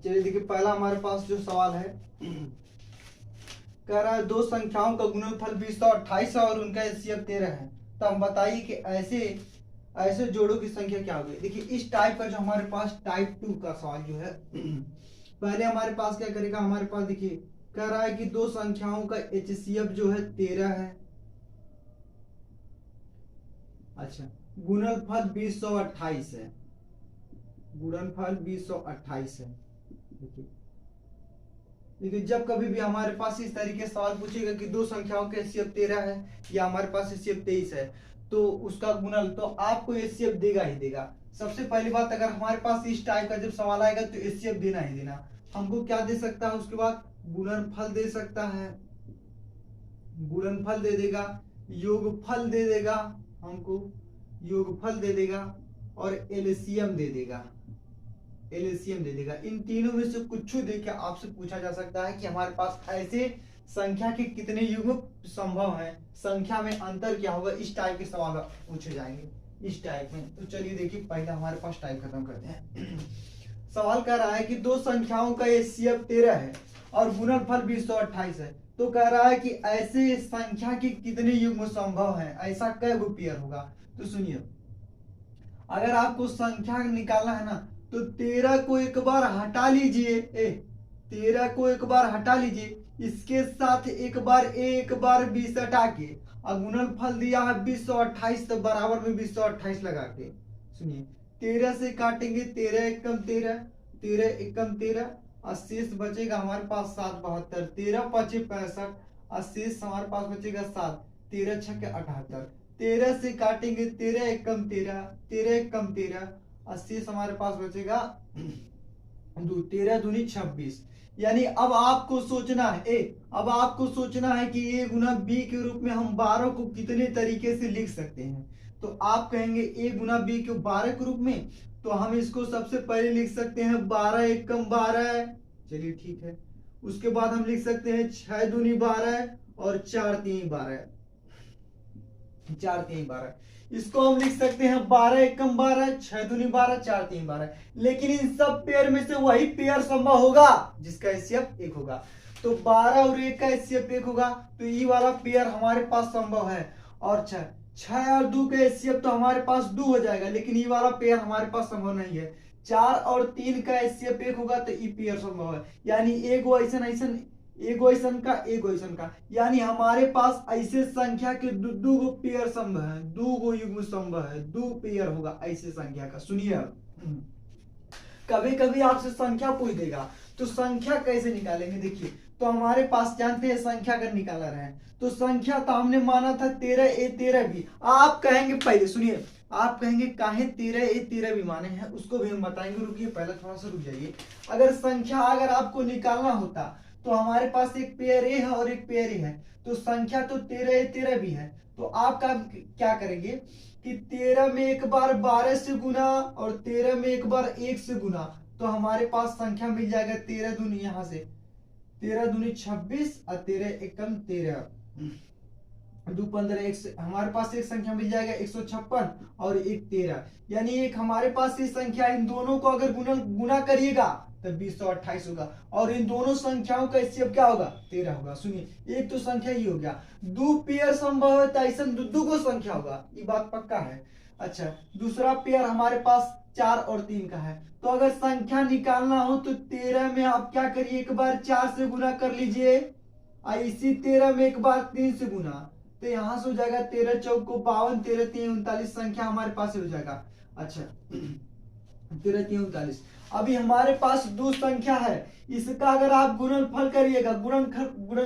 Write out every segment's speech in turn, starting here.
चलिए देखिए, पहला हमारे पास जो सवाल है कह रहा है दो संख्याओं का गुणनफल 228 है और उनका एचसीएफ 13 है। तो हम बताइए कि ऐसे ऐसे जोड़ों की संख्या क्या होगी। देखिए इस टाइप का जो हमारे पास टाइप 2 का सवाल जो है पहले हमारे पास क्या करेगा, हमारे पास देखिए कह रहा है कि दो संख्याओं का एचसीएफ जो है 13 है। अच्छा, गुणनफल 228 है, गुणनफल 228 है। देखिए देखिए, जब कभी भी हमारे पास इस तरीके सवाल पूछेगा कि दो संख्याओं का एचसीएफ 13 है या हमारे पास एचसीएफ 23 है तो उसका गुणन, तो आपको एचसीएफ देगा ही देगा। सबसे पहली बात, अगर हमारे पास इस टाइप का जब सवाल आएगा तो एचसीएफ देना ही देना। हमको क्या दे सकता है, उसके बाद गुणनफल दे सकता है, गुणनफल दे देगा, योगफल दे देगा, हमको योगफल दे देगा और एलसीएम दे देगा, एलसीएम दे देगा। इन तीनों में से कुछ देके आपसे पूछा जा सकता है कि हमारे पास ऐसे संख्या के कितने युग्म संभव हैं, संख्या में अंतर क्या होगा। इस टाइप के सवाल पूछे जाएंगे इस टाइप में। तो चलिए देखिए, पहले हमारे पास टाइप खत्म करते हैं। सवाल कह रहा है कि दो संख्याओं का एचसीएफ 13 है और गुणनफल 228 है। तो कह रहा है कि ऐसे संख्या के कितने युग्म संभव हैं, ऐसा कै गो पेयर होगा। तो सुनिए, अगर आपको संख्या निकालना है ना तो 13 को एक बार हटा लीजिए, 13 को एक बार हटा लीजिए, इसके साथ एक बार 20 हटा के और गुणनफल दिया है 228, तो बराबर में 228 लगा के सुनिए 13 से काटेंगे, 13 एकम 13, 13 एकम 13 और शेष बचेगा हमारे पास 7 72, 13 पचे 65 और शेष हमारे पास बचेगा 7, 13 छके 78, 13 से काटेंगे 13 एकम 13, 13 एकम 13 और शेष हमारे पास बचेगा 2, 13 दूनी 26। यानी अब आपको सोचना है, अब आपको सोचना है कि a गुना b के रूप में हम 12 को कितने तरीके से लिख सकते हैं। तो आप कहेंगे a गुना b को 12 के रूप में, तो हम इसको सबसे पहले लिख सकते हैं 12 एकम 12, चलिए ठीक है। उसके बाद हम लिख सकते हैं 6 दूनी 12 और 4 तीन 12, 4 तीन 12। इसको हम लिख सकते हैं 12 एकम 12, 6 दूनी 12, 4 तीन 12। लेकिन इन सब पेयर में से वही पेयर संभव होगा जिसका एचसीएफ 1 होगा। तो 12 और 1 का एचसीएफ 1 होगा, तो ये वाला पेयर हमारे पास संभव है। और 6 और 2 का एचसीएफ तो हमारे पास 2 हो जाएगा, लेकिन ये वाला पेयर हमारे पास संभव नहीं है। 4 और 3 का एचसीएफ 1 होगा तो ये पेयर संभव है। यानी एगो ऐसन का, यानी हमारे पास ऐसे संख्या के दो गो पेयर संभव है, दो गो युग्म संभव है, दो पेयर होगा ऐसे संख्या का। सुनिए, कभी कभी आपसे संख्या पूछ देगा तो संख्या कैसे निकालेंगे। देखिए, तो हमारे पास जानते हैं संख्या अगर निकाला रहे तो संख्या तो हमने माना था 13 भी। आप कहेंगे, पहले सुनिए, आप कहेंगे काहे 13 भी माने हैं, उसको भी हम बताएंगे। रुकिए, पहले थोड़ा सा रुक जाइए। अगर संख्या अगर आपको निकालना होता तो हमारे पास एक पेयर ए है और एक पेयर ए है, तो संख्या तो 13 भी है। तो आप क्या करेंगे कि 13 में एक बार 12 से गुना और 13 में एक बार 1 से गुना, तो हमारे पास संख्या मिल जाएगा 13 दूनी, यहां से 13 दूनी 26 और 13 एकम 13, 2 15, एक से हमारे पास एक संख्या मिल जाएगा 156 और एक 13। यानी एक हमारे पास ये संख्या, इन दोनों को अगर गुना करिएगा तो 228 होगा और इन दोनों संख्याओं का एचसीएफ क्या होगा, 13 होगा। सुनिए, एक तो संख्या ये हो गया, दो पेयर संभव है तो ऐसा दो को संख्या होगा, ये बात पक्का है। अच्छा, दूसरा पेयर हमारे पास 4 और 3 का है। तो अगर संख्या निकालना हो तो 13 में आप क्या करिए, एक बार 4 से गुना कर लीजिए और इसी 13 में एक बार 3 से गुना, तो यहां से हो जाएगा 13 चौक को 52, 13 3 39 संख्या हमारे पास हो जाएगा। अच्छा, 13 3 39। अभी हमारे पास दो संख्या है, इसका अगर आप गुणनफल करिएगा, गुणन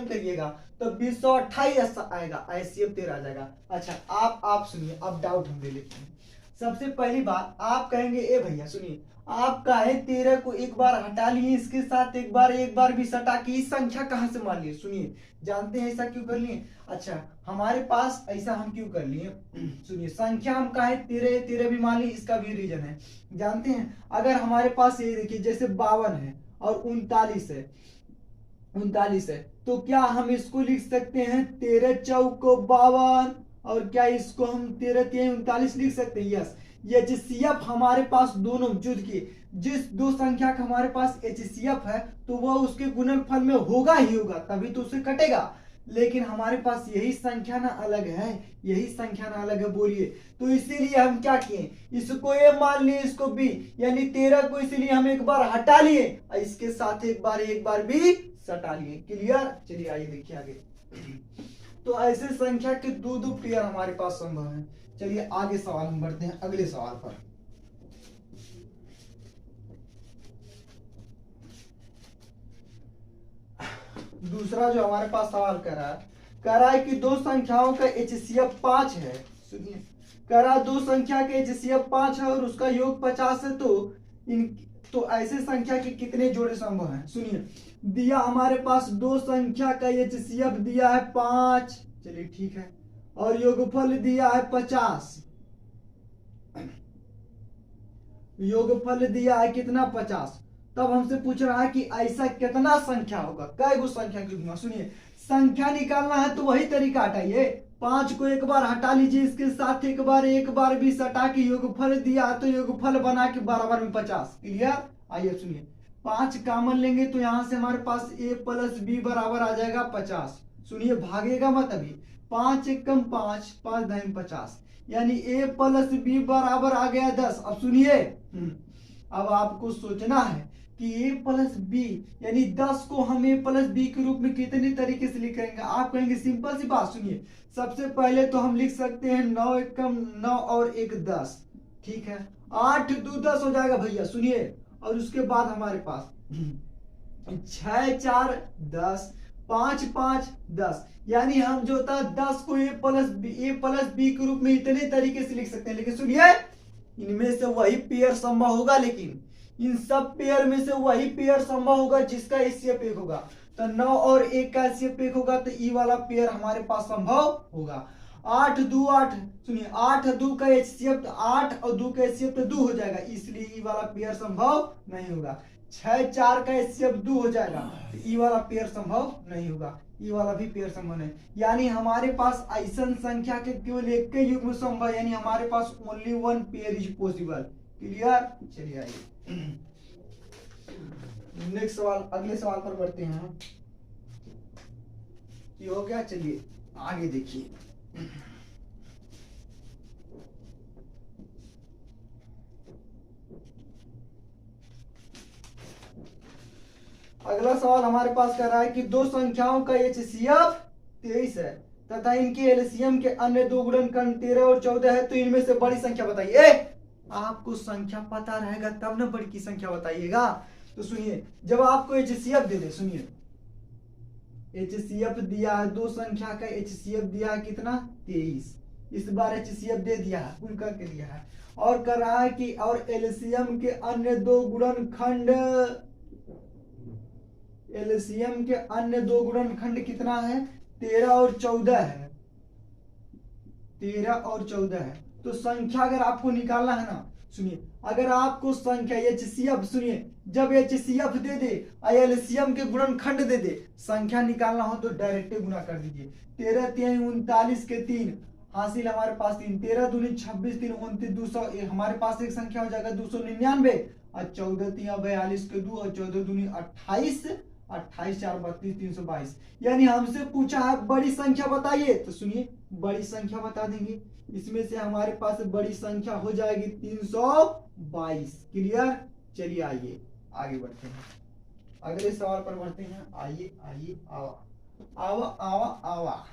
करिएगा तो 228 आएगा, एचसीएफ 13 आ जाएगा। अच्छा, आप सुनिए, अब डाउट हम ले लेते हैं। सबसे पहली बात आप कहेंगे, ए भैया सुनिए, आप कहे 13 को एक बार हटा लिए, इसके साथ एक बार भी सटा के इस संख्या कहां से मान लिए। सुनिए, जानते हैं ऐसा क्यों कर लिए। अच्छा, हमारे पास ऐसा हम क्यों कर लिए, सुनिए, संख्या हम कहे 13 भी मान ली, इसका भी रीजन है। जानते हैं, अगर हमारे पास ये देखिए जैसे 52 है और 39 है, तो क्या हम इसको लिख सकते हैं 13 चौक को 52 और क्या इसको हम 13 लिख सकते हैं? यस। HCF हमारे पास दोनों जुड़ के जिस दो संख्या का हमारे पास HCF है तो वह उसके गुणनफल में होगा ही होगा, तभी तो उसे कटेगा। लेकिन हमारे पास यही संख्या ना अलग है, यही संख्या ना अलग है, बोलिए। तो इसीलिए हम क्या किए, इसको A मान लिए, इसको B, यानी 13 को इसीलिए हम एक बार हटा लिए और इसके साथ एक बार भी सटा लिए। क्लियर? चलिए आइए देखिए आगे। तो ऐसे संख्या के दो पेयर हमारे पास संभव है। चलिए आगे सवाल हम बढ़ते हैं अगले सवाल पर। दूसरा जो हमारे पास सवाल कह रहा है कि दो संख्याओं का HCF 5 है। सुनिए, कह रहा है दो संख्या के HCF 5 है और उसका योग 50 है, तो ऐसे संख्या के कितने जोड़े संभव हैं? सुनिए, दिया हमारे पास दो संख्या का HCF दिया है 5, चलिए ठीक है, और योगफल दिया है 50। योगफल दिया है कितना? 50। तब हमसे पूछ रहा है कि ऐसा कितना संख्या होगा, कै गो संख्या के गुना। सुनिए, संख्या निकालना है तो वही तरीका हटाइए, 5 को एक बार हटा लीजिए, इसके साथ एक बार भी सटा के योगफल दिया तो योगफल बना के बराबर में 50। क्लियर? आइए सुनिए, 5 कॉमन लेंगे तो यहां से हमारे पास A + B बराबर आ जाएगा 50। सुनिए, भागेगा मत अभी, 5 × 1 = 5, 5 × 2 = 50, यानी A + B बराबर आ गया 10। अब सुनिए, अब आपको सोचना है कि A + B यानी 10 को हम A + B के रूप में कितने तरीके से लिखेंगे। आप कहेंगे सिंपल सी बात। सुनिए, सबसे पहले तो हम लिख सकते हैं 9 × 1 = 9 और 1 = 10, ठीक है, 8 × 2 = 10 हो जाएगा भैया। सुनिए, और उसके बाद हमारे पास 6 × 4 = 10, 5 × 5 = 10, यानी हम जो होता है 10 को A + B के रूप में इतने तरीके से लिख सकते हैं। लेकिन सुनिए, इनमें से वही पेयर संभव होगा, लेकिन इन सब पेयर में से वही पेयर संभव होगा जिसका HCF 1 होगा। तो 9 और 1 का HCF 1 होगा तो ई वाला पेयर हमारे पास संभव होगा। 8 × 2 = 8, सुनिए 8 और 2 का HCF 8 और 2 का HCF तो 2 हो जाएगा, इसलिए ई वाला पेयर संभव नहीं होगा। 6 × 4 का HCF 2 हो जाएगा, तो ई वाला पेयर संभव नहीं होगा, ये वाला भी पेयर संभव नहीं। यानी हमारे पास ऐसा संख्या के केवल एक के युग्म संभव, यानी हमारे पास only one pair is possible. Clear? चलिए आइए नेक्स्ट सवाल, अगले सवाल पर बढ़ते हैं। ये हो गया, चलिए आगे देखिए। अगला सवाल हमारे पास कह रहा है कि दो संख्याओं का HCF 23 है तथा इनके LCM के अन्य दो गुणनखंड 13 और 14 है, तो इनमें से बड़ी संख्या बताइए। आपको संख्या पता रहेगा तब ना बड़ी की संख्या बताइएगा। तो सुनिए, जब आपको HCF दे दे, सुनिए HCF दिया है, दो संख्या का HCF दिया है कितना? 23। इस बार HCF दे दिया है, कुल करके दिया है, और कर रहा है कि और LCM के अन्य दो गुणनखंड, LCM के अन्य दो गुणनखंड कितना है? 13 और 14 है, 13 और 14 है। तो संख्या अगर आपको निकालना है ना, सुनिए, अगर आपको संख्या HCF, सुनिए, जब HCF दे दे और LCM के गुणनखंड दे दे, संख्या निकालना हो तो डायरेक्ट गुना कर दीजिए। 13 × 3 = 39 के 3 हासिल हमारे पास 3, 13 × 2 = 26, 3 × 29 = 200, हमारे पास एक संख्या हो जाएगा 299, और 14 × 3 = 42 के 2, और 14 × 2 = 28, 28 × 4 = 32, 322। यानी हमसे पूछा है बड़ी संख्या बताइए, तो सुनिए बड़ी संख्या बता देंगे। इसमें से हमारे पास बड़ी संख्या हो जाएगी 322। क्लियर? चलिए आइए आगे बढ़ते हैं, अगले सवाल पर बढ़ते हैं। आइए आइए, आवा आवा आवा आवा।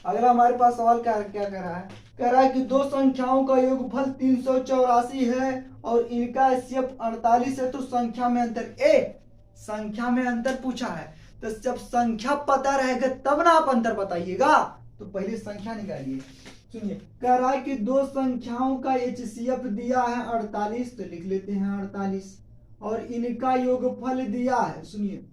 अगला हमारे पास सवाल क्या क्या कह रहा है? कह रहा है कि दो संख्याओं का योगफल 384 है और इनका HCF 48 है, तो संख्या में अंतर। संख्या में अंतर पूछा है, तो जब संख्या पता रहेगा तब ना आप अंतर बताइएगा, तो पहले संख्या निकालिए। सुनिए, कह रहा है कि दो संख्याओं का HCF दिया है 48, तो लिख लेते हैं 48, और इनका योगफल दिया है, सुनिए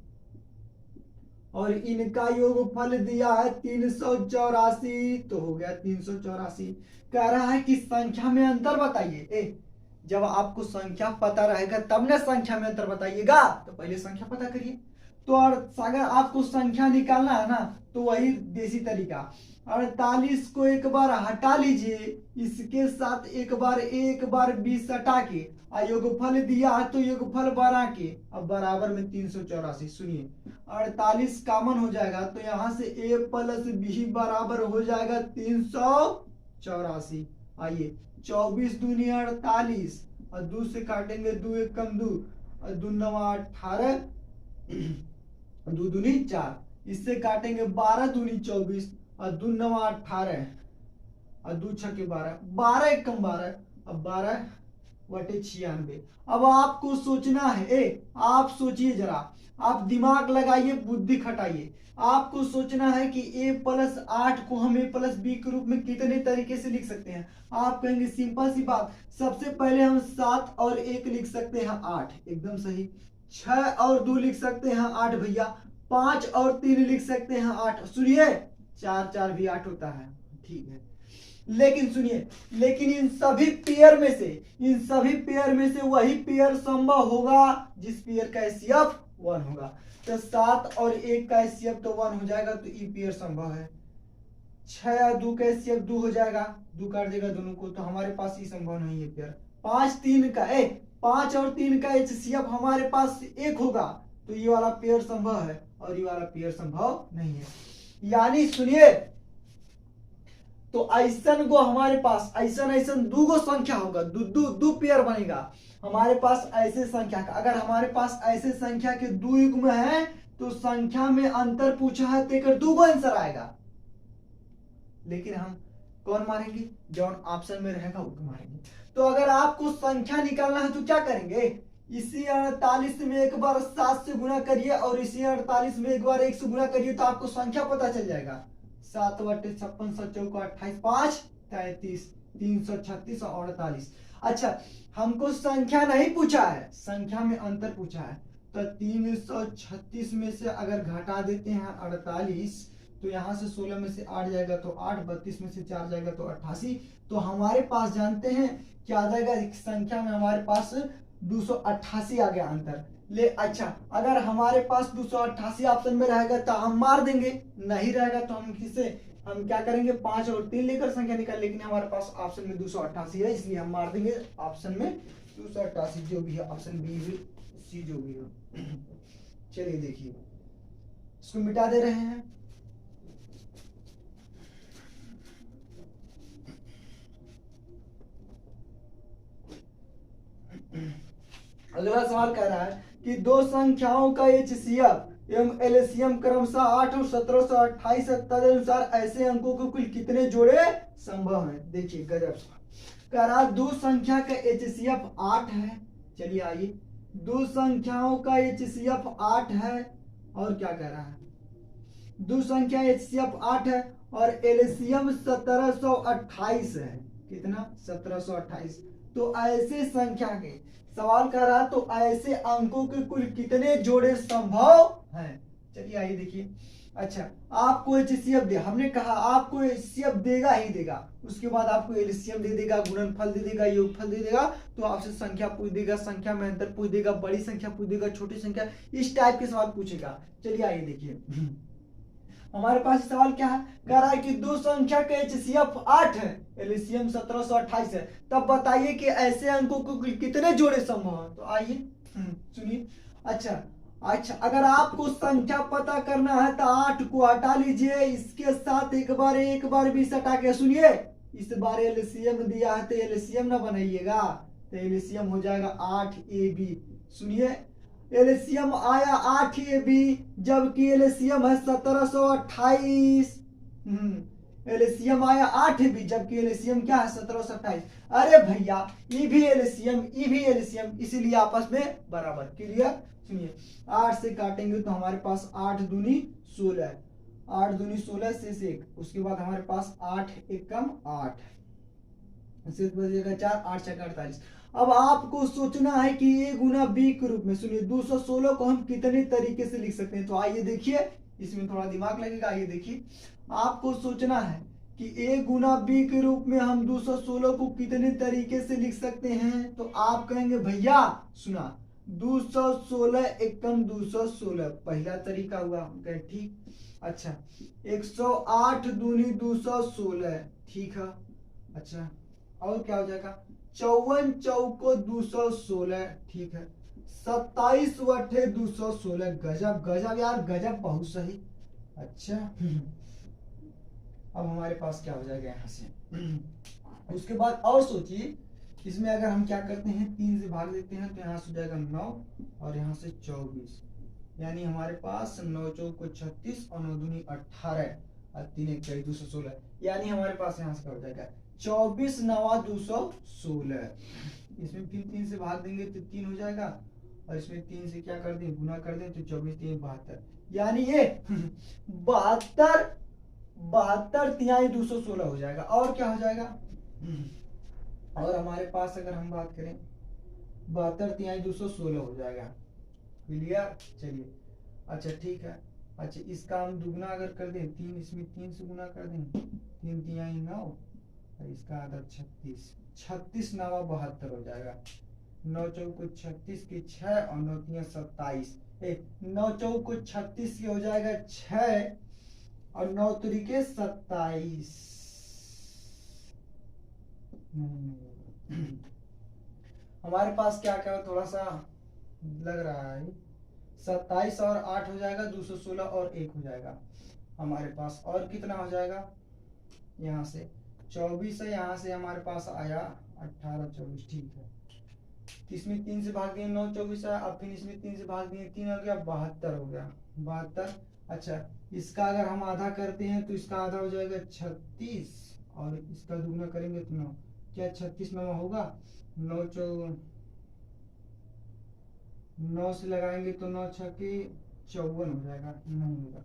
और इनका योगफल दिया है 384, तो हो गया 384। कह रहा है कि संख्या में अंतर बताइए। जब आपको संख्या पता रहेगा तब ना संख्या में अंतर बताइएगा, तो पहले संख्या पता करिए। तो और अगर आपको संख्या निकालना है ना, तो वही देसी तरीका, 48 को एक बार हटा लीजिए, इसके साथ एक बार 20 हटा के, योगफल दिया है तो योगफल बढ़ा के, अब बराबर में 384। सुनिए 48 कॉमन हो जाएगा, तो यहाँ से a प्लस बी बराबर हो जाएगा 384। आइए 24 दूनी 48, और 2 से काटेंगे, 2 एक कम 2, और 2 नवा 18, 2 दूनी 4, इससे काटेंगे 12 दूनी 24, और 2 नवा 18, और 2 छके 12, 12 एक कम 12, अब 12 बटे 96। अब आपको सोचना है, आप सोचिए जरा, आप दिमाग लगाइए, बुद्धि खटाइए। आपको सोचना है कि a प्लस 8 को हम a प्लस बी के रूप में कितने तरीके से लिख सकते हैं। आप कहेंगे सिंपल सी बात, सबसे पहले हम 7 और 1 लिख सकते हैं 8, एकदम सही। 6 और 2 लिख सकते हैं 8 भैया। 5 और 3 लिख सकते हैं 8। सुनिए 4 4 भी 8 होता है, ठीक है। लेकिन सुनिए, लेकिन इन सभी पेयर में से वही पेयर संभव होगा जिस पेयर का एचसीएफ 1 होगा। तो 7 और 1 का एचसीएफ तो 1 हो जाएगा, तो ये पेयर संभव है। 6 और 2 का एचसीएफ 2 हो जाएगा, 2 काट देगा दोनों को, तो हमारे पास ये संभव नहीं है पेयर। 5 और 3 का एचसीएफ हमारे पास 1 होगा, तो ये वाला पेयर संभव है, और ये वाला पेयर संभव नहीं है। यानी सुनिए, तो ऐसन को हमारे पास ऐसन दो संख्या होगा, दो पेयर बनेगा हमारे पास ऐसे संख्या का। अगर हमारे पास ऐसे संख्या के 2 युग्म है, तो संख्या में अंतर पूछा है तो 2 आंसर आएगा। लेकिन हम कौन मारेंगे, जौन ऑप्शन में रहेगा वो मारेंगे। तो अगर आपको संख्या निकालना है तो क्या करेंगे, इसी 48 में एक बार 7 से गुणा करिए, और इसी 48 में एक बार 1 से गुणा करिए, तो आपको संख्या पता चल जाएगा। 7 बटे 56 7 चौका 28 5 33 336 और 48। अच्छा, हमको संख्या नहीं पूछा है, संख्या में अंतर पूछा है। तो 336 में से अगर घटा देते हैं 48, तो यहाँ से 16 में से 8 जाएगा तो 8, 32 में से 4 जाएगा तो 88। तो हमारे पास जानते हैं क्या आ जाएगा, संख्या में हमारे पास 288 आ गया अंतर। ले अच्छा, अगर हमारे पास 288 ऑप्शन में रहेगा तो हम मार देंगे, नहीं रहेगा तो हम क्या करेंगे, 5 और 3 लेकर संख्या निकाल। लेकिन हमारे पास ऑप्शन में 288 है, इसलिए हम मार देंगे ऑप्शन में 288, जो भी है ऑप्शन बी सी जो भी हो। चलिए देखिए, इसको मिटा दे रहे हैं। अगला सवाल कह रहा है कि दो संख्याओं का एचसीएफ एवं एलसीएम क्रमशः 8 और 1728 है, तदनुसार ऐसे अंकों के कुल कितने जोड़े संभव हैं। देखिए गजब सवाल कह रहा है, दो संख्या का एचसीएफ 8 है। चलिए आइए, दो संख्याओं का एचसीएफ 8 है, और क्या कह रहा है, दो संख्या एचसीएफ 8 है और एलसीएम 1728 है। कितना, 1728। तो ऐसे संख्या के सवाल कर रहा, तो ऐसे अंकों के कुल कितने जोड़े संभव हैं। चलिए आइए देखिए। अच्छा, आपको एचसीएफ दे, हमने कहा आपको एचसीएफ देगा ही देगा, उसके बाद आपको एलसीएम दे देगा, गुणनफल दे देगा, योगफल दे देगा। तो आपसे संख्या पूछ देगा, संख्या में अंतर पूछ देगा, बड़ी संख्या पूछ देगा, छोटी संख्या, इस टाइप के सवाल पूछेगा। चलिए आइए देखिए, हमारे पास सवाल क्या है, कह रहा है कि दो संख्या का एचसीएफ 8 है, एलसीएम 1728 है, तब बताइए कि ऐसे अंकों को कितने जोड़े संभव है। तो आइए सुनिए। अच्छा, अगर आपको संख्या पता करना है तो 8 को हटा लीजिए, इसके साथ एक बार 20 हटा के, सुनिए इस बार एलसीएम दिया है तो एलसीएम ना बनाइएगा, तो एलसीएम हो जाएगा 8ab। सुनिए, एलसीएम आया 8ab, जबकि एलसीएम है 1728। एलसीएम आया 8ab, जबकि एलसीएम क्या है 1728। अरे भैया, ये भी एलसीएम, इसीलिए आपस में बराबर। क्लियर। सुनिए, 8 से काटेंगे तो हमारे पास 8 दूनी 16, 8 दूनी 16 से 1, उसके बाद हमारे पास 8 एकम 8, शेष बचेगा 4, 8 छक्का 48। अब आपको सोचना है कि a गुना b के रूप में। सुनिए, 216 को हम कितने तरीके से लिख सकते हैं। तो आइए देखिए, इसमें थोड़ा दिमाग लगेगा। ये देखिए, आपको सोचना है कि a गुना b के रूप में हम 216 को कितने तरीके से लिख सकते हैं। तो आप कहेंगे भैया सुना, 216 एकम 216 पहला तरीका हुआ। ठीक, अच्छा 108 दूनी 216, ठीक है। अच्छा और क्या हो जाएगा, 54 चौको 216, ठीक है। 27 वठे 216, गजब गजब यार, गजब, बहुत सही। अच्छा अब हमारे पास क्या हो जाएगा यहाँ से। उसके बाद और सोचिए, इसमें अगर हम क्या करते हैं, 3 से भाग देते हैं तो यहाँ से हो जाएगा 9 और यहाँ से 24, यानी हमारे पास 9 चौको 36 और 9 दूनी 18 और 3 एक 216, यानी हमारे पास यहाँ से क्या हो जाएगा 24 नवा 216। इसमें फिर 3 से भाग देंगे तो 3 हो जाएगा, और इसमें 3 से क्या कर दें, गुना कर दें तो 24 3 72, यानी ये 72 तिहाई 216 हो जाएगा। और क्या हो जाएगा, और हमारे पास अगर हम बात करें 72 तिहाई 216 हो जाएगा। क्लियर, चलिए अच्छा ठीक है। अच्छा इसका हम दुगना अगर कर दें, 3 इसमें 3 से गुना कर दें, 3 तिहाई 9 और इसका आधा 36, 36 नवा 72 हो जाएगा। 9 चौको 36 के 6 और 9 तिया 27, 9 चौको 36 के हो जाएगा 6 और 9 तरीके 27। हमारे पास क्या क्या थोड़ा सा लग रहा है, 27 और 8 हो जाएगा 216 और 1 हो जाएगा हमारे पास। और कितना हो जाएगा, यहाँ से 24 है, यहाँ से हमारे पास आया 18 24, ठीक है। इसमें 3 से भाग दिए 9 24 है, अब फिर इसमें 3 से भाग दिए 3 हो गया 72 हो गया 72। अच्छा इसका अगर हम आधा करते हैं तो इसका आधा हो जाएगा 36 और इसका दुगना करेंगे तो 9, क्या 36 नवा होगा, 9 से लगाएंगे तो 9 छके 54 हो जाएगा, नहीं होगा।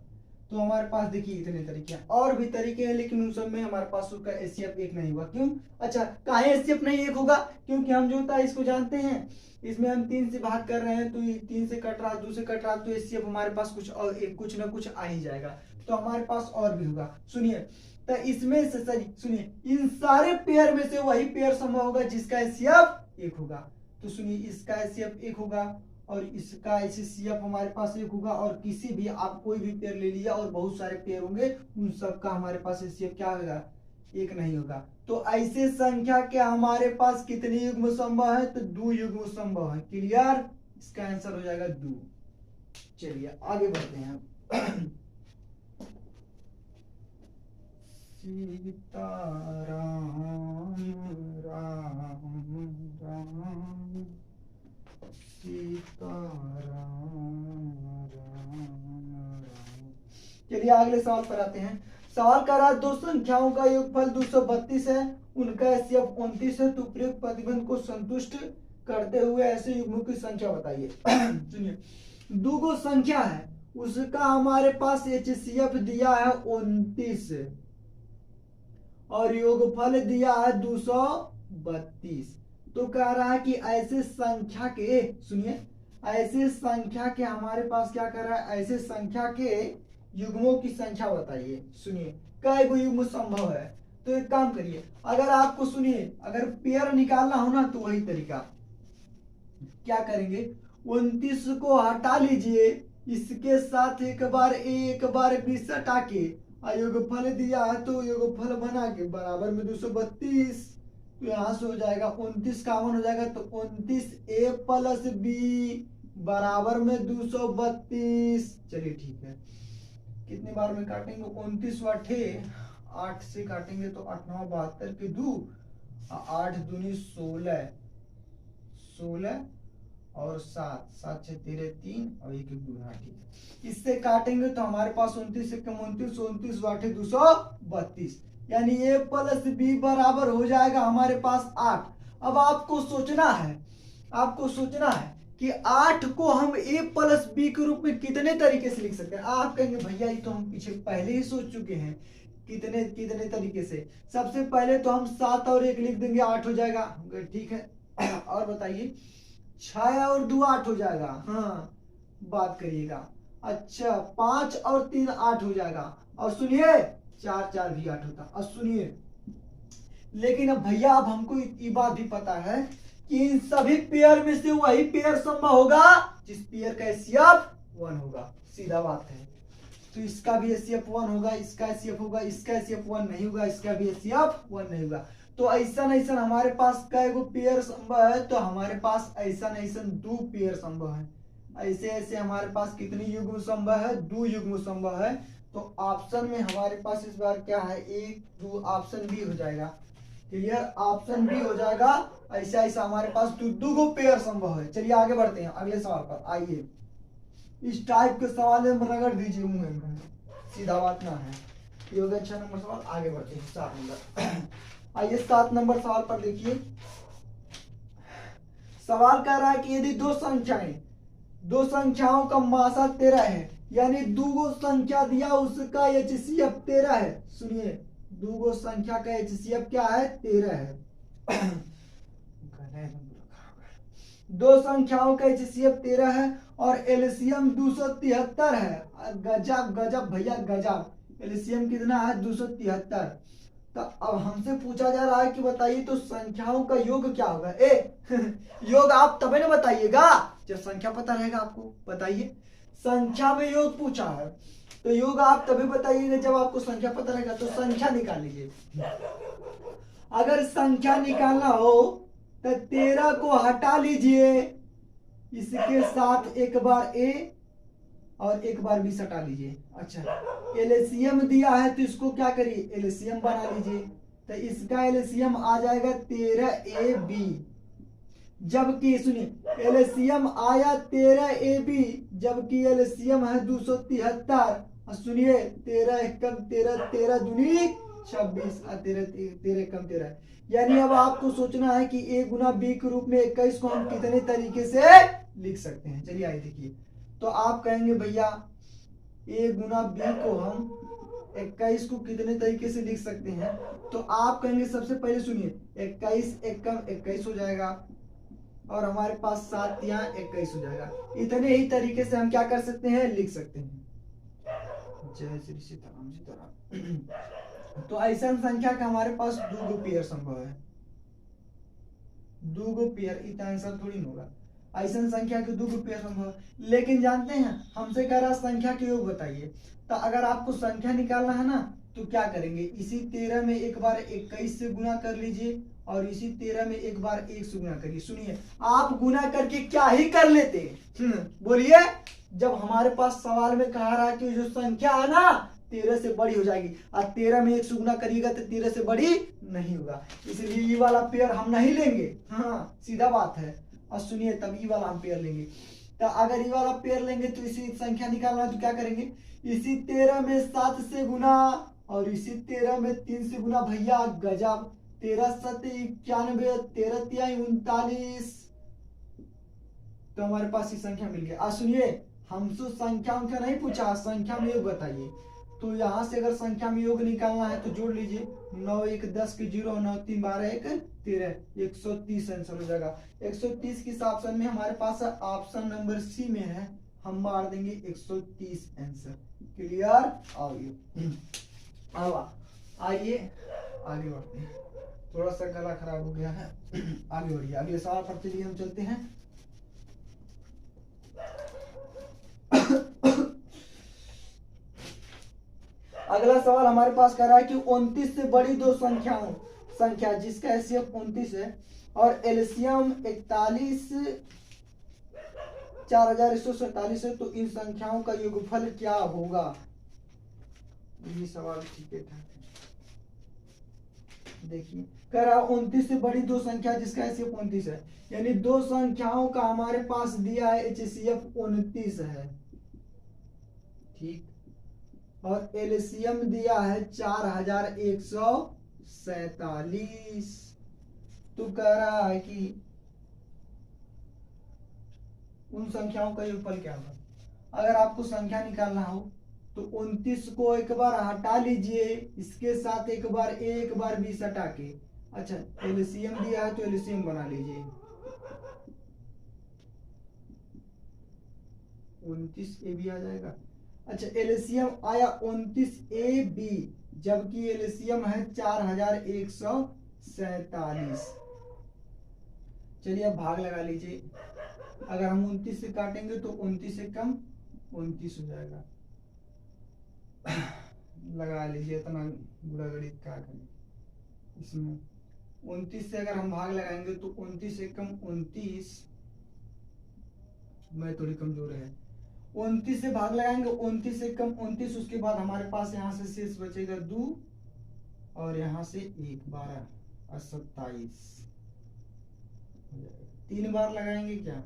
तो हमारे पास देखिए इतने तरीके हैं, और भी तरीके हैं, लेकिन उन सब में हमारे पास उसका एचसीएफ 1 नहीं हुआ। क्यों, अच्छा काहे एचसीएफ नहीं 1 होगा, क्योंकि हम जो था इसको जानते हैं, इसमें हम 3 से भाग कर रहे हैं तो 3 से कट रहा, 2 से कट रहा, तो एचसीएफ हमारे पास कुछ और कुछ ना कुछ आ ही जाएगा। तो हमारे पास और भी होगा। सुनिए, तो इसमें से सही सुनिए, इन सारे पेयर में से वही पेयर संभव होगा जिसका एचसीएफ 1 होगा। तो सुनिए, इसका एचसीएफ 1 होगा और इसका एचसीएफ हमारे पास 1 होगा, और किसी भी आप कोई भी पेयर ले लीजिए और बहुत सारे पेयर होंगे, उन सब का हमारे पास एचसीएफ क्या होगा, 1 नहीं होगा। तो ऐसे संख्या के हमारे पास कितने युग्म संभव है, तो 2 युग्म संभव है। क्लियर, इसका आंसर हो जाएगा 2। चलिए आगे बढ़ते हैं। सीताराम राम राम सीताराम राम। चलिए अगले सवाल पर आते हैं। सवाल कर रहा है, दो संख्याओं का योगफल 232 है, उनका एचसीएफ 29 है, तो प्रयुक्त प्रतिबंध को संतुष्ट करते हुए ऐसे युग्मों की संख्या बताइए। सुनिए, दो गो संख्या है, उसका हमारे पास एचसीएफ दिया है 29 और योगफल दिया है 232। तो कह रहा है कि ऐसे संख्या के, सुनिए, ऐसे संख्या के हमारे पास क्या कर रहा है, ऐसे संख्या के युग्मों की संख्या बताइए। सुनिए, कई गो युग्म संभव है। तो एक काम करिए, अगर आपको सुनिए, अगर पेयर निकालना हो ना तो वही तरीका क्या करेंगे, 29 को हटा लीजिए, इसके साथ एक बार 20 हटा के योगफल दिया है, तो योगफल बना के बराबर में 232, तो यहाँ से हो जाएगा 29 कामन हो जाएगा, तो 29a प्लस b बराबर में 232। चलिए ठीक है, कितने बार में काटेंगे, 29 वाठे 8 से काटेंगे तो 8 9 72 के 2, 8 दूनी 16 16 और 7 7 6 13 3 और 1 2, हाँ ठीक है। इससे काटेंगे तो हमारे पास 29 से कम 29, 29 वाठे 232, यानी a प्लस b बराबर हो जाएगा हमारे पास 8। अब आपको सोचना है कि 8 को हम a प्लस b के रूप में कितने तरीके से लिख सकते हैं। आप कहेंगे भैया ये तो हम पीछे पहले ही सोच चुके हैं, कितने कितने तरीके से। सबसे पहले तो हम 7 और 1 लिख देंगे, 8 हो जाएगा, ठीक है। और बताइए, 6 और 2 8 हो जाएगा, हाँ बात करिएगा। अच्छा 5 और 3 8 हो जाएगा। और सुनिए 4 4 भी 8 होता। और सुनिए लेकिन अब भैया अब हमको ये बात भी पता है कि इन सभी पेयर में से वही पेयर संभव होगा जिस पेयर का एचसीएफ 1 होगा। सीधा बात है। तो इसका भी एचसीएफ 1 होगा, इसका एचसीएफ होगा, इसका एचसीएफ 1 नहीं होगा, इसका भी एचसीएफ 1 नहीं होगा। तो ऐसा हमारे पास कई गो पेयर संभव है? तो हमारे पास ऐसा दो पेयर संभव है। ऐसे ऐसे हमारे पास कितनी युग्म संभव है? 2 युग्म संभव है। तो ऑप्शन में हमारे पास इस बार क्या है? 1 2 ऑप्शन बी हो जाएगा। क्लियर? ऑप्शन बी हो जाएगा। ऐसा ऐसा हमारे पास दो गो पेयर संभव है। चलिए आगे बढ़ते हैं अगले सवाल पर। आइए इस टाइप के सवाल में रगड़ दीजिए मुंह में, सीधा बात ना है। ये हो गया 6 नंबर सवाल। आगे बढ़ते हैं 7 नंबर। आइए 7 नंबर सवाल पर देखिए। सवाल कह रहा है कि यदि दो संख्याओं का मासा 13 है, यानी दो संख्या दिया उसका एचसीएफ 13 है। सुनिए दो संख्या का एचसीएफ क्या है? 13 है। दो संख्याओं का एचसीएफ 13 है और एलसीएम 273 है। गजब गजब भैया गजब। एलसीएम कितना है? 273। तो अब हमसे पूछा जा रहा है कि बताइए तो संख्याओं का योग क्या होगा? योग आप तभी ना बताइएगा जब संख्या पता रहेगा आपको। बताइए संख्या में योग पूछा है तो योग आप तभी बताइएगा जब आपको संख्या पता रहेगा। तो संख्या निकाल लीजिए। अगर संख्या निकालना हो तो 13 को हटा लीजिए, इसके साथ एक बार ए और एक बार बी हटा लीजिए। अच्छा एलसीएम दिया है तो इसको क्या करिए? एलसीएम बना लीजिए। तो इसका एलसीएम आ जाएगा 13ab। जबकि सुनिए एलसीएम आया 13ab, जबकि एलसीएम है 273। और सुनिए 13 एकम 13, 13 दूनी 26 और 13 एकम 13। यानी अब आपको सोचना है कि a गुना बी के रूप में 21 को हम कितने तरीके से लिख सकते हैं। चलिए आइए देखिए। तो आप कहेंगे भैया a गुना बी को हम 21 को कितने तरीके से लिख सकते हैं? तो आप कहेंगे सबसे पहले सुनिए 21 एकम 21 हो जाएगा और हमारे पास 7 यहाँ 21 हो जाएगा। इतने ही तरीके से हम क्या कर सकते हैं? लिख सकते हैं। जय श्री सीताराम सीताराम। तो ऐसा संख्या का हमारे पास दो पेयर संभव है। दो पेयर, इतना आंसर थोड़ी होगा। ऐसा संख्या के दो पेयर संभव। लेकिन जानते हैं हमसे कह रहा संख्या के योग बताइए। तो अगर आपको संख्या निकालना है ना तो क्या करेंगे? इसी 13 में एक बार 21 से गुना कर लीजिए और इसी 13 में एक बार 1 से गुना करिए। सुनिए आप गुना करके क्या ही कर लेते? बोलिए। जब हमारे पास सवाल में कहा रहा कि जो संख्या है ना 13 से बड़ी हो जाएगी और 13 में 1 से गुना करिएगा तो 13 से बड़ी नहीं होगा, इसलिए ये वाला पेयर हम नहीं लेंगे। हाँ सीधा बात है। और सुनिए तब ये वाला हम पेयर लेंगे। तो अगर ये वाला पेयर लेंगे तो इसी संख्या निकालना है तो क्या करेंगे? इसी 13 में 7 से गुना और इसी 13 में 3 से गुना। भैया गजब। 13 7 91, 13 3 39। तो हमारे पास ये संख्या मिल गया। सुनिए हमसे संख्याओं का नहीं पूछा, संख्या में योग बताइए। तो यहाँ से अगर संख्या में योग निकालना है तो जोड़ लीजिए 9 1 10 के 0, 9 3 12 1 13, 130 आंसर हो जाएगा। 130 किस ऑप्शन में? हमारे पास ऑप्शन नंबर सी में है। हम मार देंगे 130 आंसर। क्लियर? आइए आगे बढ़ते हैं। थोड़ा सा गला खराब हो गया है। आगे बढ़िए अगले सवाल पर चलिए हम चलते हैं। अगला सवाल हमारे पास कह रहा है कि 29 से बड़ी दो संख्या जिसका एचसीएफ 29 है और एलसीएम 41 4147 है, तो इन संख्याओं का योगफल क्या होगा? ये सवाल ठीक है। देखिए कह रहा 29 से बड़ी दो संख्या जिसका एचसीएफ 29 है, यानी दो संख्याओं का हमारे पास दिया है एचसीएफ 29 है, ठीक, और एलसीएम दिया है 4147। तो कह रहा है कि उन संख्याओं का योगफल क्या होगा? अगर आपको संख्या निकालना हो तो 29 को एक बार हटा लीजिए, इसके साथ एक बार ए एक बार बी हटा के। अच्छा एलसीएम दिया है तो एलसीएम बना लीजिए। 29AB आ जाएगा। अच्छा एलसीएम आया 29AB, जबकि एलसीएम है 4147। चलिए अब भाग लगा लीजिए। अगर हम 29 से काटेंगे तो 29 से कम 29 हो जाएगा। लगा लीजिए, इतना बुरा गणित क्या करें इसमें। 29 से अगर हम भाग लगाएंगे तो 29 से कम 29, मैं थोड़ी कमजोर है। 29 से भाग लगाएंगे, 29 से कम 29, उसके बाद हमारे पास यहाँ से शेष बचेगा 2 और यहाँ से 1, 12 और 27। 3 बार लगाएंगे क्या,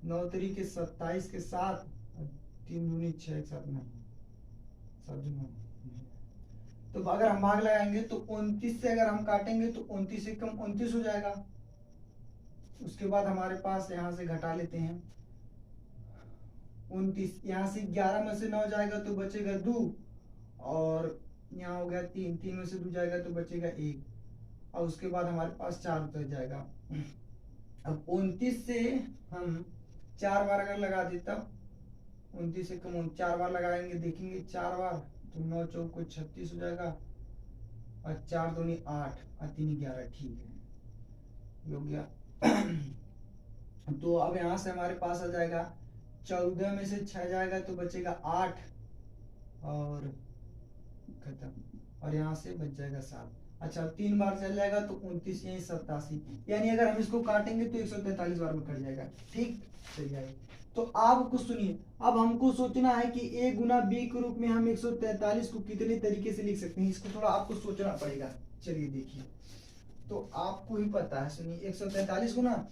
9 तरीके 27 के साथ, 3 दूनी 6 एक साथ नहीं, तो अगर हम भाग लगाएंगे तो 29 से अगर हम काटेंगे तो 29 से कम 29 हो जाएगा। उसके बाद हमारे पास यहाँ से घटा लेते हैं 29, यहाँ से 11 में से 9 जाएगा तो बचेगा 2 और यहाँ हो गया 3, 3 में से 2 जाएगा तो बचेगा 1 और उसके बाद हमारे पास 4 बच जाएगा। अब 29 से हम 4 बार अगर लगा देता, 29 से कम 4 बार लगाएंगे, देखेंगे 4 बार तो 9 चौको 36 हो जाएगा और 4 दूनी 8 और 3 11, ठीक है हो गया। तो अब यहाँ से हमारे पास आ जाएगा 14 में से 6 जाएगा तो बचेगा 8 और खत्म, और यहाँ से बच जाएगा 7। अच्छा 3 बार चल जाएगा तो 29 यही 87, यानी अगर हम इसको काटेंगे तो 143 बार में कट जाएगा। ठीक चलिए, तो आप कुछ सुनिए, अब हमको सोचना है कि a गुना b के रूप में हम 143 को कितने तरीके से लिख सकते हैं, इसको थोड़ा आपको सोचना पड़ेगा। चलिए देखिए, तो आपको ही पता है, सुनिए 143 गुना,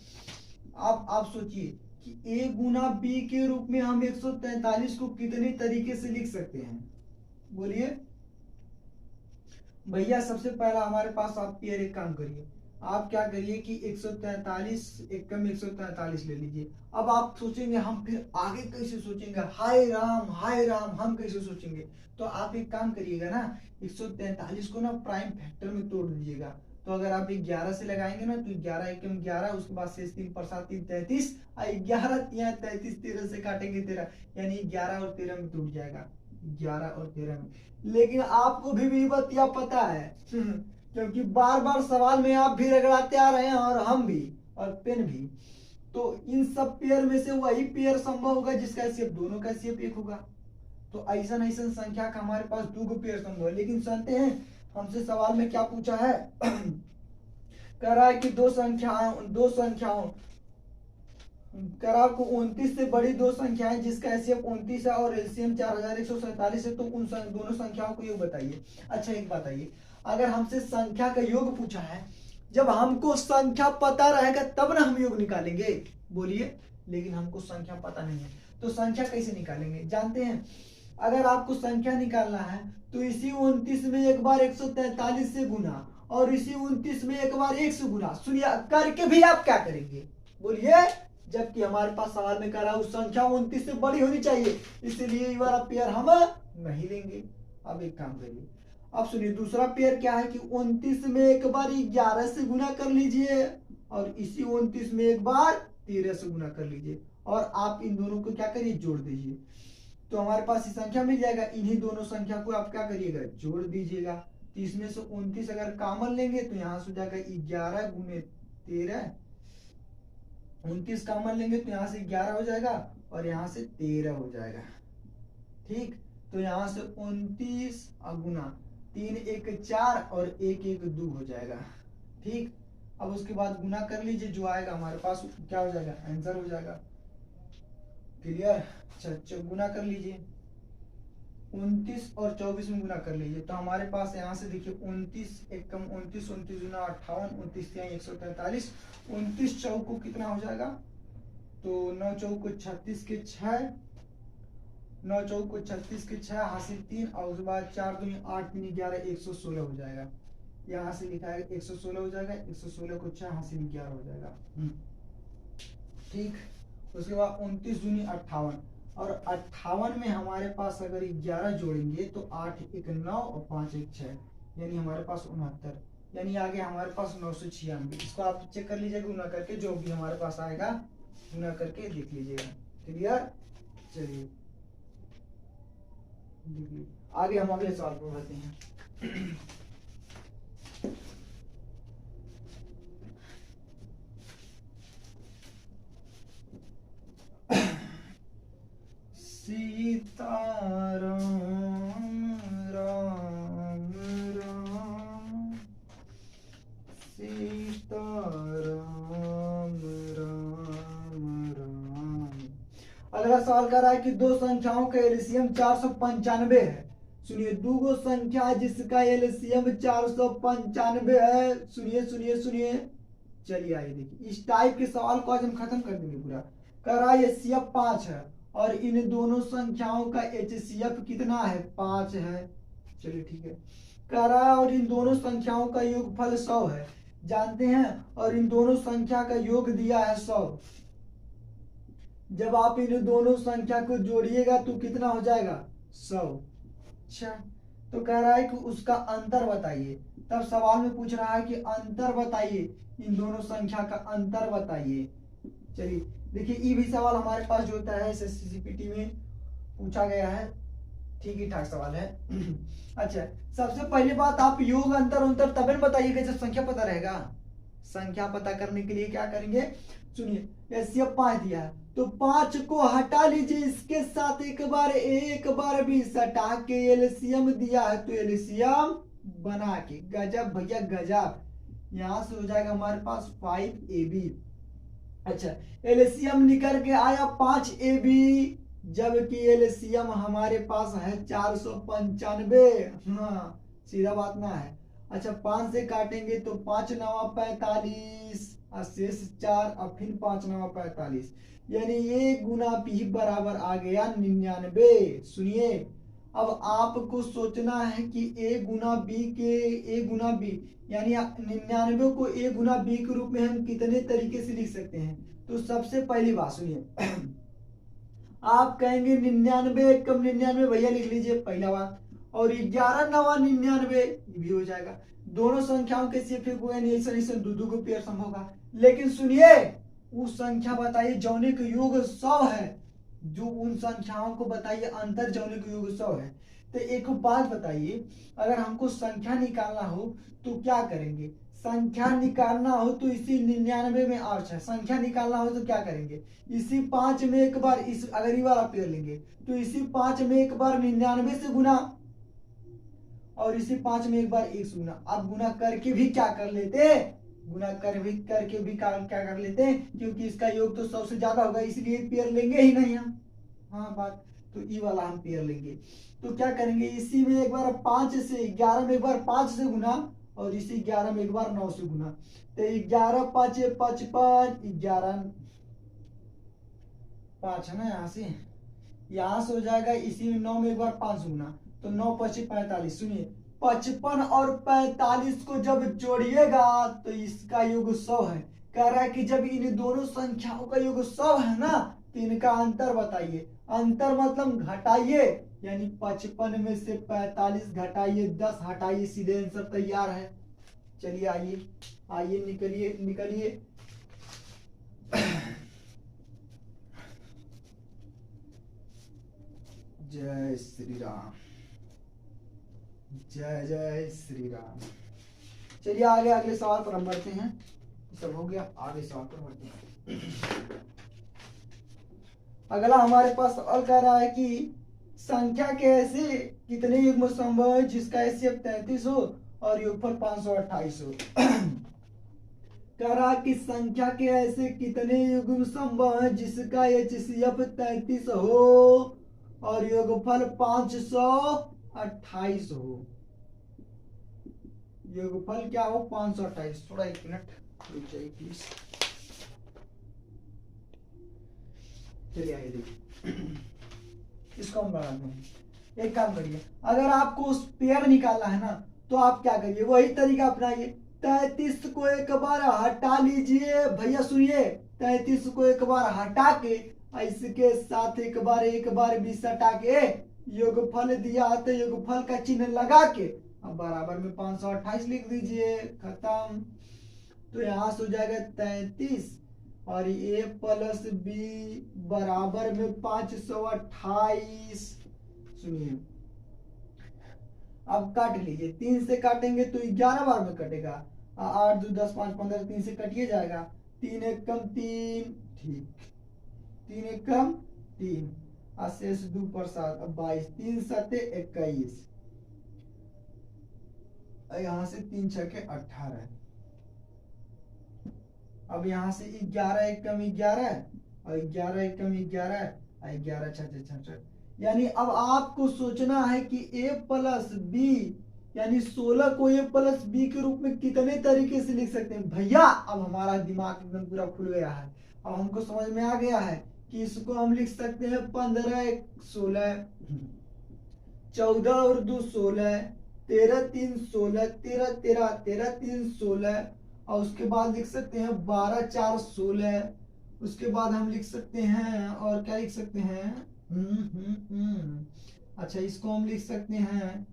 आप सोचिए कि a गुना b के रूप में हम 143 को कितने तरीके से लिख सकते हैं, बोलिए भैया। सबसे पहला हमारे पास आप पेयर एक काम करिए, आप क्या करिए कि 143 एक कम 143 ले लीजिए। अब आप सोचेंगे हम फिर आगे कैसे सोचेंगे, हाय राम हम कैसे सोचेंगे, तो आप एक काम करिएगा ना, 143 को ना प्राइम फैक्टर में तोड़ दीजिएगा। तो अगर आप 11 से लगाएंगे ना तो 11 एकम 11, उसके बाद शेष 3 पर 7 3 33, 11 यहाँ 33, 13 से काटेंगे 13, यानी 11 और 13 में टूट जाएगा, 11 और 13 में। लेकिन आपको भी बतिया पता है क्योंकि बार बार सवाल में आप भी रगड़ाते आ रहे हैं और हम भी और पेन भी, तो इन सब पेयर में से वही पेयर संभव होगा जिसका एचसीएफ दोनों का एचसीएफ 1 होगा। तो ऐसा संख्या का हमारे पास 2 पेयर संभव है। लेकिन जानते हैं हमसे सवाल में क्या पूछा है कह रहा है कि दो संख्याओं कर आपको 29 से बड़ी 2 संख्याएं जिसका एचसीएफ 29 है और एलसीएम 4147 है, तो उन दोनों संख्याओं को योग बताइए। अच्छा एक बताइए, अगर हमसे संख्या का योग पूछा है, जब हमको संख्या पता रहेगा तब ना हम योग निकालेंगे, बोलिए। लेकिन हमको संख्या पता नहीं है तो संख्या कैसे निकालेंगे, जानते हैं? अगर आपको संख्या निकालना है तो इसी 29 में एक बार 143 से गुना और इसी 29 में एक बार 1 से गुना। सुनिए करके भी आप क्या करेंगे, बोलिए। जबकि हमारे पास सवाल में करा उस संख्या 29 से बड़ी होनी चाहिए, इसलिए ये वाला पेयर हम नहीं लेंगे। अब एक काम करिए, अब सुनिए दूसरा पेयर क्या है कि 29 में एक बार 11 से गुना कर लीजिए और इसी 29 में एक बार 13 से गुना कर लीजिए और आप इन दोनों को क्या करिए, जोड़ दीजिए। तो हमारे पास ये संख्या मिल जाएगा। इन्हीं दोनों संख्या को आप क्या करिएगा, जोड़ दीजिएगा। तो इसमें से 29 अगर कॉमन लेंगे तो यहाँ से हो जाएगा 11 गुने 13, 29 कॉमन लेंगे तो यहाँ से 11 हो जाएगा और यहाँ से 13 हो जाएगा। ठीक, तो यहाँ से 29 गुना 3 1 4 और 1 1 2 हो जाएगा। ठीक, अब उसके बाद गुना कर लीजिए, जो आएगा हमारे पास क्या हो जाएगा, आंसर हो जाएगा। क्लियर? अच्छा गुना कर लीजिए, 29 और 24 में गुना कर लीजिए, तो हमारे पास यहाँ से देखिए 29 एक कम 29, 29 गुना 58, 29 143, 29 चौको कितना हो जाएगा, तो 9 चौको 36 के 6, 9 चौको 36 के 6 हासिल 3 और उसके बाद 4 दूनी 8 3 11 116 हो जाएगा। यहाँ से लिखा है 116 हो जाएगा, 116 को 6 हासिल 11 हो जाएगा। ठीक, उसके बाद 29 दूनी 58 और 58 में हमारे पास अगर 11 जोड़ेंगे तो 8 1 9 और 5 1 6, यानी हमारे पास 69, यानी आगे हमारे पास 996। इसको आप चेक कर लीजिएगा गुना करके, जो भी हमारे पास आएगा गुना करके देख लीजिएगा। क्लियर? चलिए आगे हम अगले सवाल पर बढ़ते हैं। सीताराम राम राम सीताराम राम राम। अगला सवाल कर रहा है कि दो संख्याओं का एलसीएम 495 है। सुनिए, दो संख्या जिसका एलसीएम 495 है। सुनिए सुनिए सुनिए, चलिए आइए देखिए, इस टाइप के सवाल को आज हम खत्म कर देंगे पूरा। कर रहा है एचसीएफ 5 है और इन दोनों संख्याओं का एचसीएफ कितना है, 5 है। चलिए ठीक है। कह रहा है और इन दोनों संख्याओं का योगफल 100 है, जानते हैं, और इन दोनों संख्या का योग दिया है 100। जब आप इन दोनों संख्या को जोड़िएगा तो कितना हो जाएगा, 100। अच्छा, तो कह रहा है कि उसका अंतर बताइए। तब सवाल में पूछ रहा है कि अंतर बताइए, इन दोनों संख्या का अंतर बताइए। चलिए देखिए, ये भी सवाल हमारे पास जो होता है एसएससीपीटी में पूछा गया है, ठीक ही ठाक सवाल है। अच्छा, सबसे पहली बात, आप योग अंतर अंतर तब बताइएगा जब संख्या पता रहेगा। संख्या पता करने के लिए क्या करेंगे, सुनिए, एचसीएफ 5 दिया है तो 5 को हटा लीजिए, इसके साथ एक बार भी सटा के एलसीएम दिया है तो एलसीएम बना के, गजब भैया गजब। यहां से हो जाएगा हमारे पास 5AB। अच्छा, एलसीएम निकल के आया 5AB, जबकि एलसीएम हमारे पास है 495। हाँ, सीधा बात ना है। अच्छा, 5 से काटेंगे तो 5 9 45 और शेष 4 और फिर 5 9 45, यानी ये गुना बी बराबर आ गया 99। सुनिए, अब आपको सोचना है कि ए गुना बी यानी 99 को ए गुना बी के रूप में हम कितने तरीके से लिख सकते हैं। तो सबसे पहली बात सुनिए, आप कहेंगे 99 कम 99 भैया लिख लीजिए, पहला बात। और 11 9 99 भी हो जाएगा। दोनों संख्याओं के सिर्फ दो को पेयर सम होगा। लेकिन सुनिए, उस संख्या बताइए जौने का योग 100 है, जो उन संख्याओं को बताइए अंतर जौने का योग 100 है। तो एक बात बताइए, अगर हमको संख्या निकालना हो तो क्या करेंगे, संख्या निकालना हो तो इसी 99 में, अच्छा संख्या निकालना हो तो क्या करेंगे, इसी 5 में एक बार, इस अगर ये वाला पेयर लेंगे तो इसी 5 में एक बार 99 से गुना और इसी 5 में एक बार 1 से गुना। अब गुना करके भी क्या कर लेते, गुना करके भी क्या कर लेते हैं, क्योंकि इसका योग तो 100 से ज्यादा होगा, इसलिए पेयर लेंगे ही नहीं हम। हाँ बात, तो ई वाला हम पेयर लेंगे। तो क्या करेंगे, इसी में एक बार 5 से 11 में एक बार 5 से गुना और इसी 11 में एक बार 9 से गुना। तो 11 5 55, 11 5 है ना, यहाँ से हो जाएगा, इसी में 9 में एक बार 5 से गुना तो 9 5 45। सुनिए, 55 और 45 को जब जोड़िएगा तो इसका योग 100 है। कह रहा है कि जब इन दोनों संख्याओं का योग 100 है ना, तो इनका अंतर बताइए। अंतर मतलब घटाइए, यानी 55 में से 45 घटाइए, 10 हटाइए, सीधे आंसर तैयार है। चलिए आइए आइए, निकलिए निकलिए। जय श्री राम, जय जय श्री राम। चलिए आगे अगले सवाल पर हम बढ़ते हैं। सब हो गया, आगे सवाल पर बढ़ते हैं। अगला हमारे पास सवाल कह रहा है कि संख्या के ऐसे कितने युग्म संभव है जिसका एचसीएफ 33 हो और योगफल 528 हो। कह रहा कि संख्या के ऐसे कितने युग्म संभव है जिसका एचसीएफ 33 हो और योगफल 528 हो। योगफल क्या हो, 528। थोड़ा 1 मिनट रुक जाइए प्लीज। चलिए आइए देखिए, इसको हम बढ़ा दें। एक काम करिए, अगर आपको उस पेयर निकालना है ना तो आप क्या करिए, वही तरीका अपनाइए। 33 को एक बार हटा लीजिए भैया, सुनिए, 33 को एक बार हटा के इसके साथ एक बार भी सटा के योगफल दिया तो योगफल का चिन्ह लगा के अब बराबर में 528 लिख दीजिए, खत्म। तो यहाँ से हो जाएगा 33 और a प्लस बी बराबर में 528। सुनिए, अब काट लीजिए, 3 से काटेंगे तो 11 बार में कटेगा। 8 2 10 5 15, 3 से कटिए जाएगा। 3 एक कम 3, ठीक, 3 एक कम 3, शेष 2 पर 7, अब 22, 3 सते 21, यहाँ से 3 छके 18। अब यहाँ से 11 एक कम 11 और 11 एक कम 11 और 11 छठे 66। यानी अब आपको सोचना है कि a प्लस बी यानी 16 को a प्लस बी के रूप में कितने तरीके से लिख सकते हैं भैया। अब हमारा दिमाग एकदम पूरा खुल गया है। अब हमको समझ में आ गया है कि इसको हम लिख सकते हैं 15 1 16, 14 और 2 16, 13 3 16, 13 13 13 3 16, और उसके बाद लिख सकते हैं 12 4 16। उसके बाद हम लिख सकते हैं, और क्या लिख सकते हैं, अच्छा इसको हम लिख सकते हैं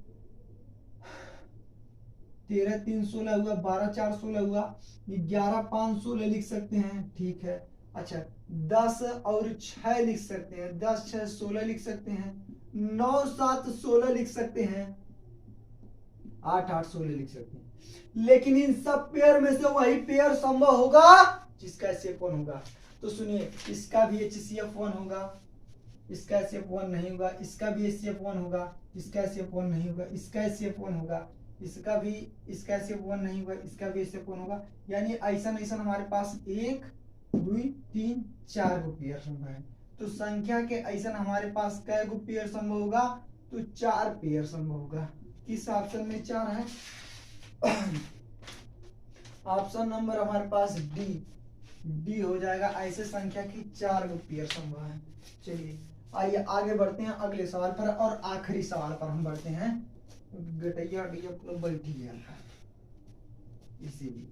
13 3 16 हुआ, 12 4 16 हुआ, 11 5 16 लिख सकते हैं, ठीक है। अच्छा 10 और 6 लिख सकते हैं, 10 6 16 लिख सकते हैं, 9 7 16 लिख सकते हैं, 8 8 16 लिख सकते हैं। लेकिन इन सब पेयर में से वही पेयर संभव होगा जिसका HCF1 होगा। तो सुनिए, इसका भी HCF1 होगा, इसका HCF1 नहीं होगा, इसका भी HCF1 होगा, इसका HCF1 नहीं होगा, इसका HCF1 होगा, इसका HCF1 नहीं होगा, इसका भी HCF1 होगा। यानी ऐसा ऐसा हमारे पास 1 2 3 4 गो पेयर संभव है। तो संख्या के ऐसा हमारे पास कै गो पेयर संभव होगा, तो 4 पेयर संभव होगा। किस ऑप्शन में 4 है? ऑप्शन नंबर हमारे पास डी हो जाएगा। ऐसे संख्या की 4 गो पेयर संभव है। चलिए आइए आगे बढ़ते हैं अगले सवाल पर, और आखिरी सवाल पर हम बढ़ते हैं। गटैया बैठी गया इसीलिए।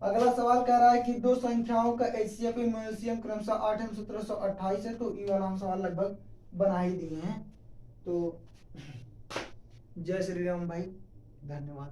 अगला सवाल कह रहा है कि दो संख्याओं का HCF म्यूजियम क्रमशः 8 एवं 1728 है। तो ये वाला हम सवाल लगभग बना ही दिए हैं। तो जय श्री राम भाई, धन्यवाद।